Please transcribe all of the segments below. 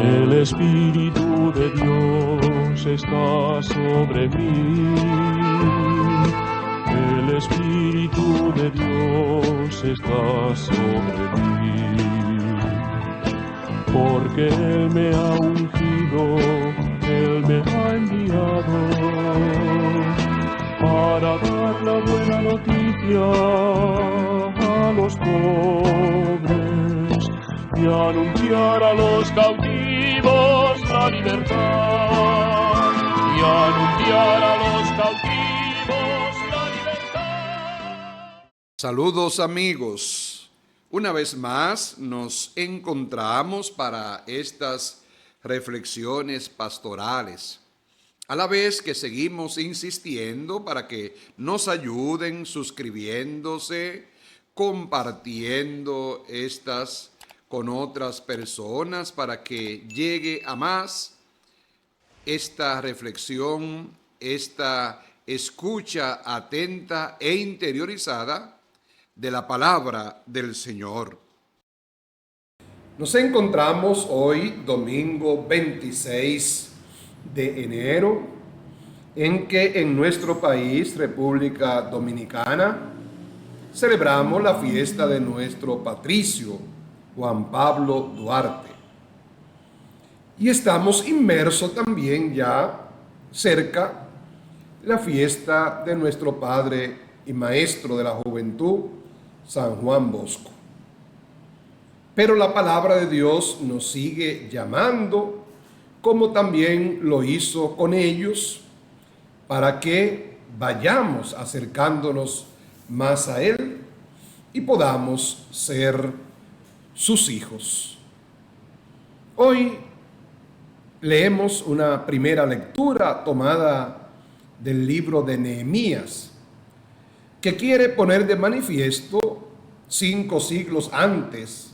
El Espíritu de Dios está sobre mí. El Espíritu de Dios está sobre mí. Porque Él me ha ungido, Él me ha enviado para dar la buena noticia a los pobres y anunciar a los cautivos la libertad, y anunciar a los cautivos la libertad. Saludos amigos, una vez más nos encontramos para estas reflexiones pastorales, a la vez que seguimos insistiendo para que nos ayuden suscribiéndose, compartiendo estas con otras personas para que llegue a más esta reflexión, esta escucha atenta e interiorizada de la palabra del Señor. Nos encontramos hoy, domingo 26 de enero, en que en nuestro país, República Dominicana, celebramos la fiesta de nuestro patricio, Juan Pablo Duarte. Y estamos inmersos también ya cerca la fiesta de nuestro padre y maestro de la juventud, San Juan Bosco. Pero la palabra de Dios nos sigue llamando, como también lo hizo con ellos, para que vayamos acercándonos más a Él y podamos ser sus hijos. Hoy leemos una primera lectura tomada del libro de Nehemías, que quiere poner de manifiesto 5 siglos antes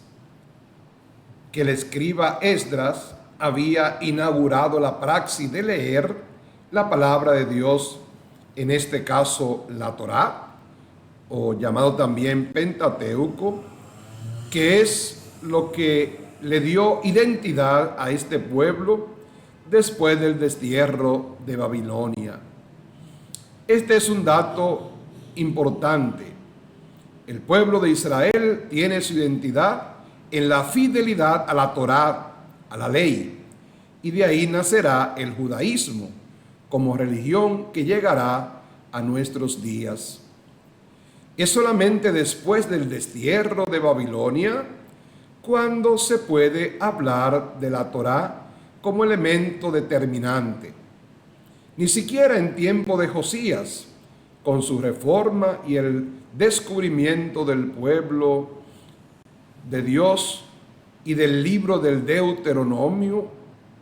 que el escriba Esdras había inaugurado la praxis de leer la palabra de Dios, en este caso la Torá, o llamado también Pentateuco, que es lo que le dio identidad a este pueblo después del destierro de Babilonia. Este es un dato importante. El pueblo de Israel tiene su identidad en la fidelidad a la Torá, a la ley, y de ahí nacerá el judaísmo como religión que llegará a nuestros días. Es solamente después del destierro de Babilonia cuando se puede hablar de la Torá como elemento determinante. Ni siquiera en tiempo de Josías, con su reforma y el descubrimiento del pueblo de Dios y del libro del Deuteronomio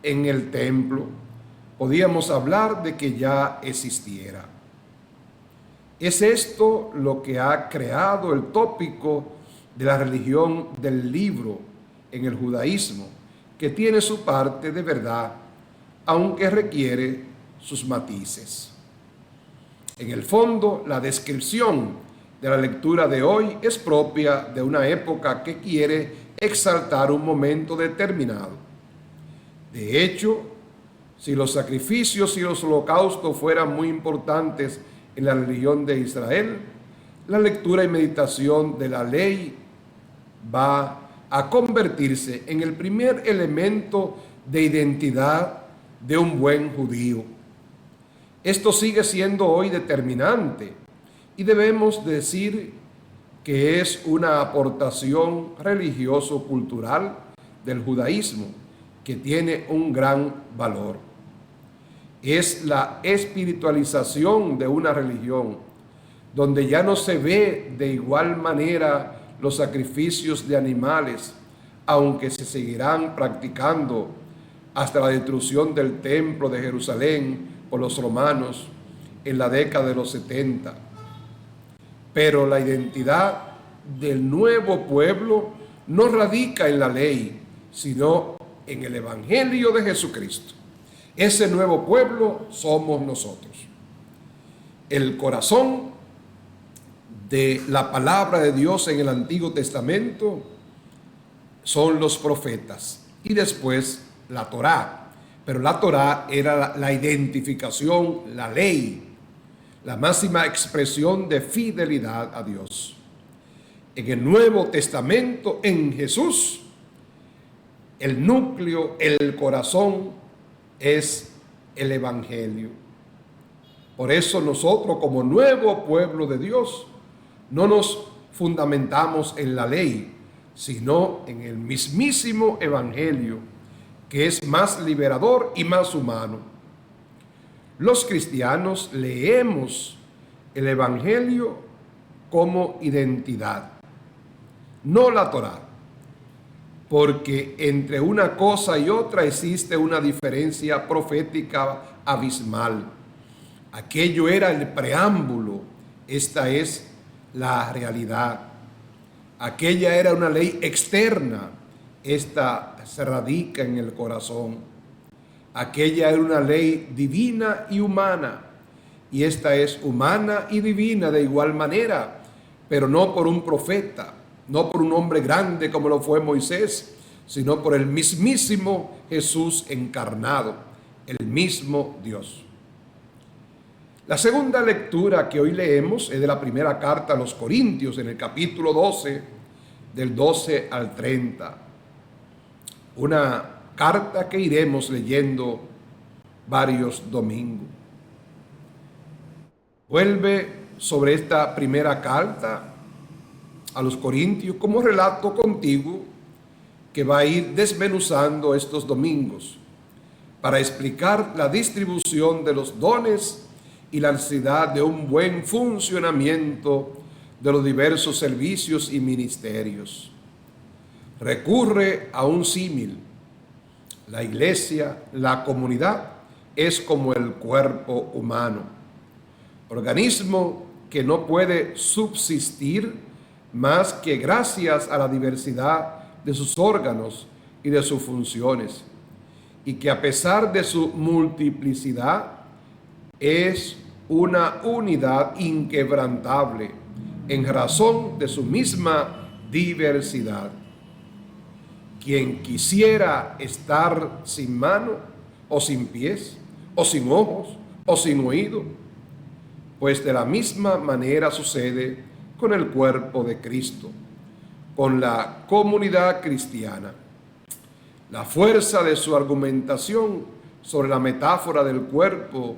en el templo, podíamos hablar de que ya existiera. Es esto lo que ha creado el tópico de la religión del libro en el judaísmo, que tiene su parte de verdad, aunque requiere sus matices. En el fondo, la descripción de la lectura de hoy es propia de una época que quiere exaltar un momento determinado. De hecho, si los sacrificios y los holocaustos fueran muy importantes en la religión de Israel, la lectura y meditación de la ley va a convertirse en el primer elemento de identidad de un buen judío. Esto sigue siendo hoy determinante y debemos decir que es una aportación religioso-cultural del judaísmo que tiene un gran valor. Es la espiritualización de una religión donde ya no se ve de igual manera los sacrificios de animales, aunque se seguirán practicando hasta la destrucción del templo de Jerusalén por los romanos en la década de los 70. Pero la identidad del nuevo pueblo no radica en la ley, sino en el Evangelio de Jesucristo. Ese nuevo pueblo somos nosotros. El corazón de la palabra de Dios en el Antiguo Testamento son los profetas y después la Torá, pero la Torá era la identificación, la ley, la máxima expresión de fidelidad a Dios. En el Nuevo Testamento, en Jesús, el núcleo, el corazón es el Evangelio. Por eso nosotros, como nuevo pueblo de Dios, no nos fundamentamos en la ley, sino en el mismísimo Evangelio, que es más liberador y más humano. Los cristianos leemos el Evangelio como identidad, no la Torá, porque entre una cosa y otra existe una diferencia profética abismal. Aquello era el preámbulo, esta es la realidad. Aquella era una ley externa, esta se radica en el corazón. Aquella era una ley divina y humana, y esta es humana y divina de igual manera, pero no por un profeta, no por un hombre grande como lo fue Moisés, sino por el mismísimo Jesús encarnado, el mismo Dios. La segunda lectura que hoy leemos es de la primera carta a los Corintios, en el capítulo 12, del 12 al 30. Una carta que iremos leyendo varios domingos. Vuelve sobre esta primera carta a los Corintios como relato contigo que va a ir desmenuzando estos domingos para explicar la distribución de los dones y la necesidad de un buen funcionamiento de los diversos servicios y ministerios. Recurre a un símil. La iglesia, la comunidad, es como el cuerpo humano, organismo que no puede subsistir más que gracias a la diversidad de sus órganos y de sus funciones, y que a pesar de su multiplicidad es una unidad inquebrantable en razón de su misma diversidad. Quien quisiera estar sin mano o sin pies o sin ojos o sin oído, pues de la misma manera sucede con el cuerpo de Cristo, con la comunidad cristiana. La fuerza de su argumentación sobre la metáfora del cuerpo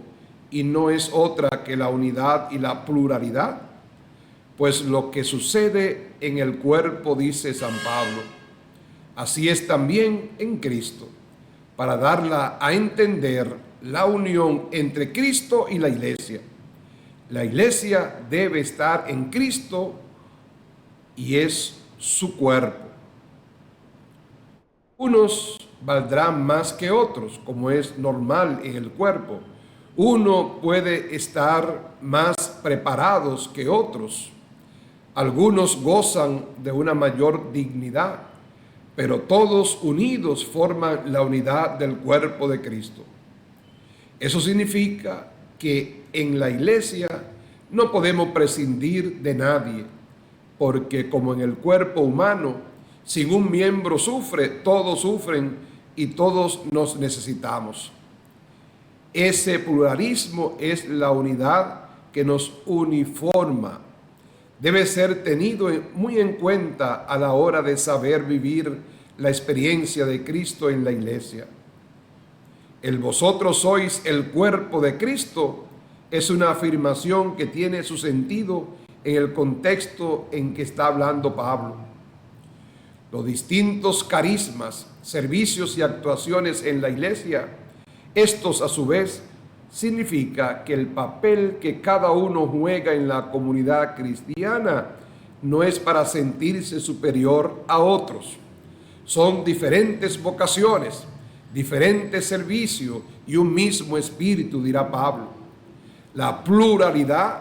y no es otra que la unidad y la pluralidad, pues lo que sucede en el cuerpo, dice San Pablo, así es también en Cristo, para darla a entender la unión entre Cristo y la iglesia. La iglesia debe estar en Cristo y es su cuerpo. Unos valdrán más que otros, como es normal en el cuerpo. Uno puede estar más preparados que otros. Algunos gozan de una mayor dignidad, pero todos unidos forman la unidad del cuerpo de Cristo. Eso significa que en la iglesia no podemos prescindir de nadie, porque como en el cuerpo humano, sin un miembro sufre, todos sufren y todos nos necesitamos. Ese pluralismo es la unidad que nos uniforma. Debe ser tenido muy en cuenta a la hora de saber vivir la experiencia de Cristo en la iglesia. El vosotros sois el cuerpo de Cristo es una afirmación que tiene su sentido en el contexto en que está hablando Pablo. Los distintos carismas, servicios y actuaciones en la iglesia, estos a su vez significa que el papel que cada uno juega en la comunidad cristiana no es para sentirse superior a otros. Son diferentes vocaciones, diferentes servicios y un mismo espíritu, dirá Pablo. La pluralidad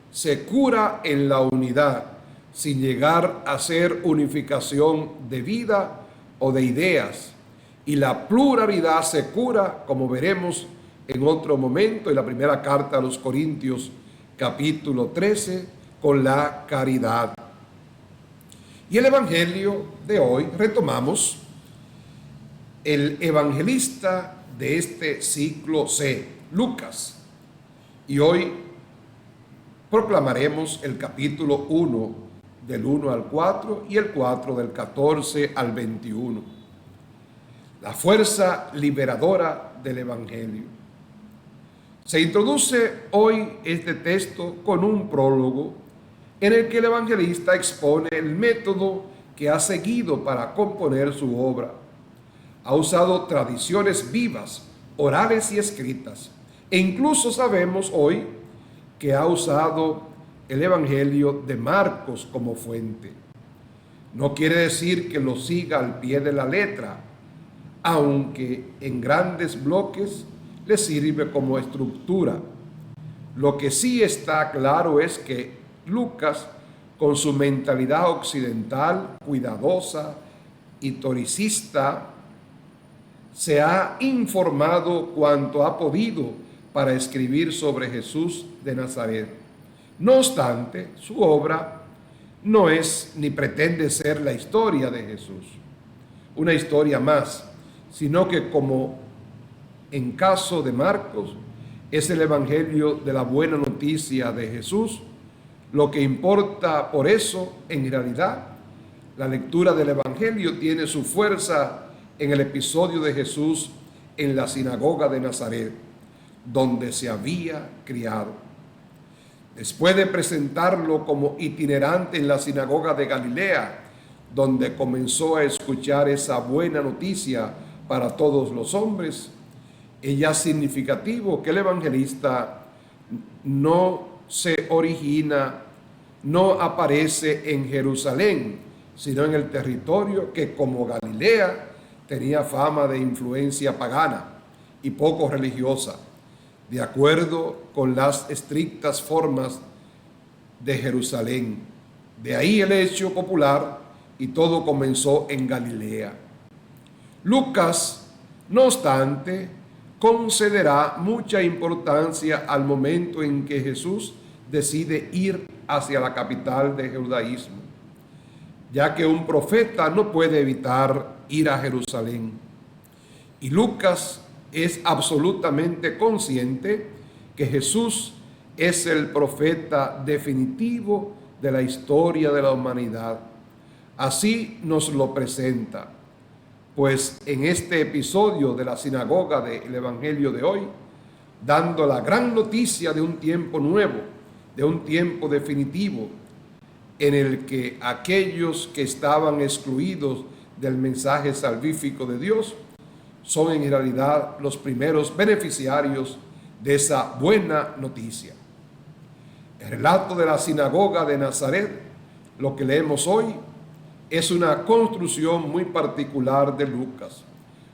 se cura en la unidad, sin llegar a ser unificación de vida o de ideas. Y la pluralidad se cura, como veremos en otro momento, en la primera carta a los Corintios, capítulo 13, con la caridad. Y el Evangelio de hoy retomamos el evangelista de este ciclo C, Lucas. Y hoy proclamaremos el capítulo 1 del 1 al 4 y el 4 del 14 al 21. La fuerza liberadora del evangelio. Se introduce hoy este texto con un prólogo en el que el evangelista expone el método que ha seguido para componer su obra. Ha usado tradiciones vivas, orales y escritas, e incluso sabemos hoy que ha usado el Evangelio de Marcos como fuente. No quiere decir que lo siga al pie de la letra, aunque en grandes bloques le sirve como estructura. Lo que sí está claro es que Lucas, con su mentalidad occidental, cuidadosa, historicista, se ha informado cuanto ha podido para escribir sobre Jesús de Nazaret. No obstante, su obra no es ni pretende ser la historia de Jesús, una historia más, sino que, como en caso de Marcos, es el evangelio de la buena noticia de Jesús. Lo que importa, por eso, en realidad, la lectura del evangelio tiene su fuerza en el episodio de Jesús en la sinagoga de Nazaret, donde se había criado. Después de presentarlo como itinerante en la sinagoga de Galilea, donde comenzó a escuchar esa buena noticia para todos los hombres, es ya significativo que el evangelista no se origina, no aparece en Jerusalén, sino en el territorio que, como Galilea, tenía fama de influencia pagana y poco religiosa, de acuerdo con las estrictas formas de Jerusalén. De ahí el hecho popular, y todo comenzó en Galilea. Lucas, no obstante, concederá mucha importancia al momento en que Jesús decide ir hacia la capital del judaísmo, ya que un profeta no puede evitar ir a Jerusalén. Y Lucas es absolutamente consciente que Jesús es el profeta definitivo de la historia de la humanidad. Así nos lo presenta, pues en este episodio de la sinagoga del Evangelio de hoy, dando la gran noticia de un tiempo nuevo, de un tiempo definitivo, en el que aquellos que estaban excluidos del mensaje salvífico de Dios son en realidad los primeros beneficiarios de esa buena noticia. El relato de la sinagoga de Nazaret, lo que leemos hoy, es una construcción muy particular de Lucas,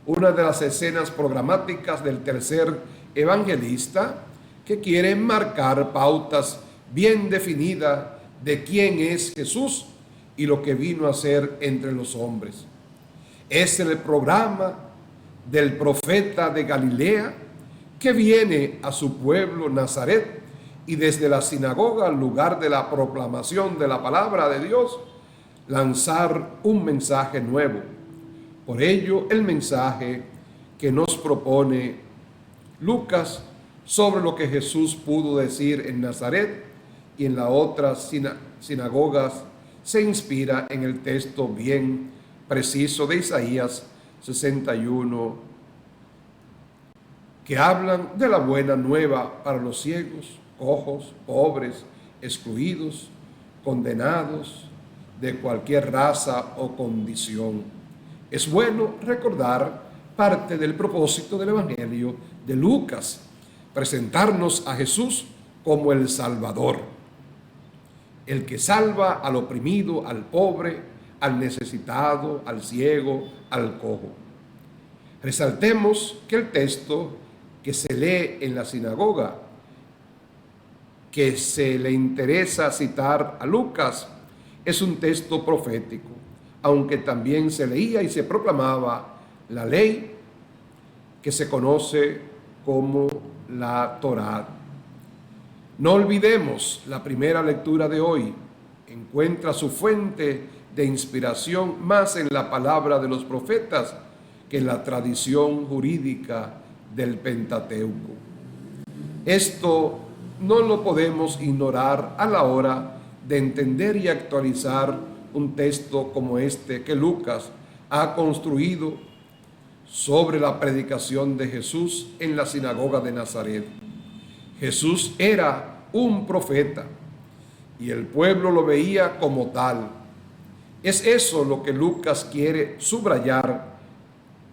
una de las escenas programáticas del tercer evangelista que quiere marcar pautas bien definidas de quién es Jesús y lo que vino a hacer entre los hombres. Es el programa del profeta de Galilea que viene a su pueblo Nazaret y desde la sinagoga, al lugar de la proclamación de la palabra de Dios, lanzar un mensaje nuevo. Por ello, el mensaje que nos propone Lucas sobre lo que Jesús pudo decir en Nazaret y en las otras sinagogas se inspira en el texto bien preciso de Isaías 61, que hablan de la buena nueva para los ciegos, cojos, pobres, excluidos, condenados de cualquier raza o condición. Es bueno recordar parte del propósito del Evangelio de Lucas, presentarnos a Jesús como el Salvador, el que salva al oprimido, al pobre, al necesitado, al ciego, al cojo. Resaltemos que el texto que se lee en la sinagoga, que se le interesa citar a Lucas, es un texto profético, aunque también se leía y se proclamaba la ley que se conoce como la Torá. No olvidemos, la primera lectura de hoy encuentra su fuente de inspiración más en la palabra de los profetas que la tradición jurídica del Pentateuco. Esto no lo podemos ignorar a la hora de entender y actualizar un texto como este que Lucas ha construido sobre la predicación de Jesús en la sinagoga de Nazaret. Jesús era un profeta y el pueblo lo veía como tal. Es eso lo que Lucas quiere subrayar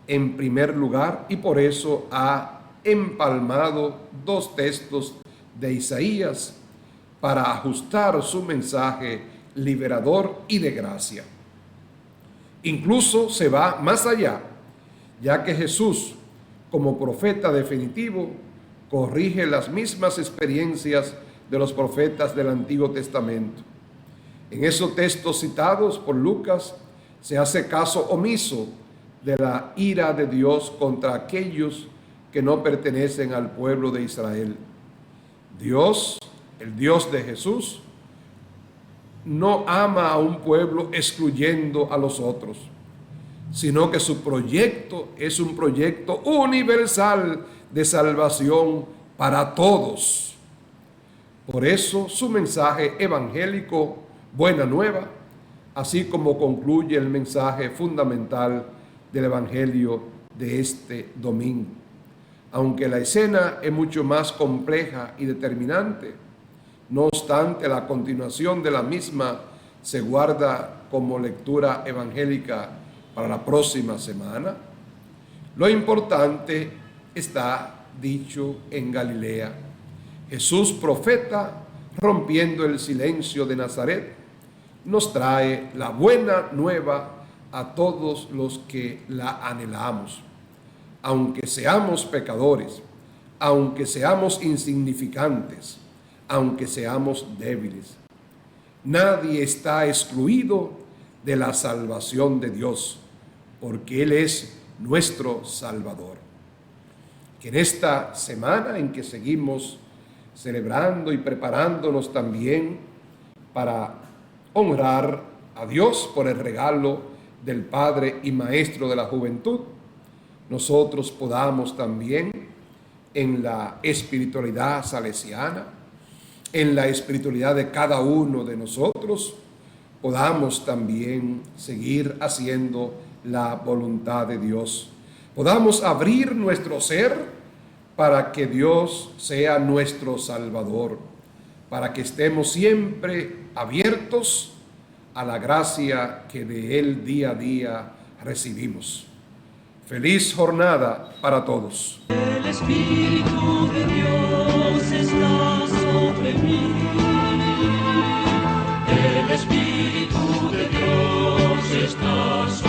en primer lugar, y por eso ha empalmado dos textos de Isaías para ajustar su mensaje liberador y de gracia. Incluso se va más allá, ya que Jesús, como profeta definitivo, corrige las mismas experiencias de los profetas del Antiguo Testamento. En esos textos citados por Lucas se hace caso omiso de la ira de Dios contra aquellos que no pertenecen al pueblo de Israel. Dios, el Dios de Jesús, no ama a un pueblo excluyendo a los otros, sino que su proyecto es un proyecto universal de salvación para todos. Por eso su mensaje evangélico, buena nueva, así como concluye el mensaje fundamental del evangelio de este domingo. Aunque la escena es mucho más compleja y determinante, no obstante, la continuación de la misma se guarda como lectura evangélica para la próxima semana. Lo importante está dicho en Galilea. Jesús, profeta, rompiendo el silencio de Nazaret, nos trae la buena nueva a todos los que la anhelamos. Aunque seamos pecadores, aunque seamos insignificantes, aunque seamos débiles, nadie está excluido de la salvación de Dios, porque Él es nuestro Salvador. Que en esta semana en que seguimos celebrando y preparándonos también para honrar a Dios por el regalo del Padre y Maestro de la juventud, nosotros podamos también en la espiritualidad salesiana, en la espiritualidad de cada uno de nosotros, podamos también seguir haciendo la voluntad de Dios. Podamos abrir nuestro ser para que Dios sea nuestro Salvador, para que estemos siempre abiertos a la gracia que de Él día a día recibimos. Feliz jornada para todos. El Espíritu de Dios está sobre mí. El Espíritu de Dios está sobre mí.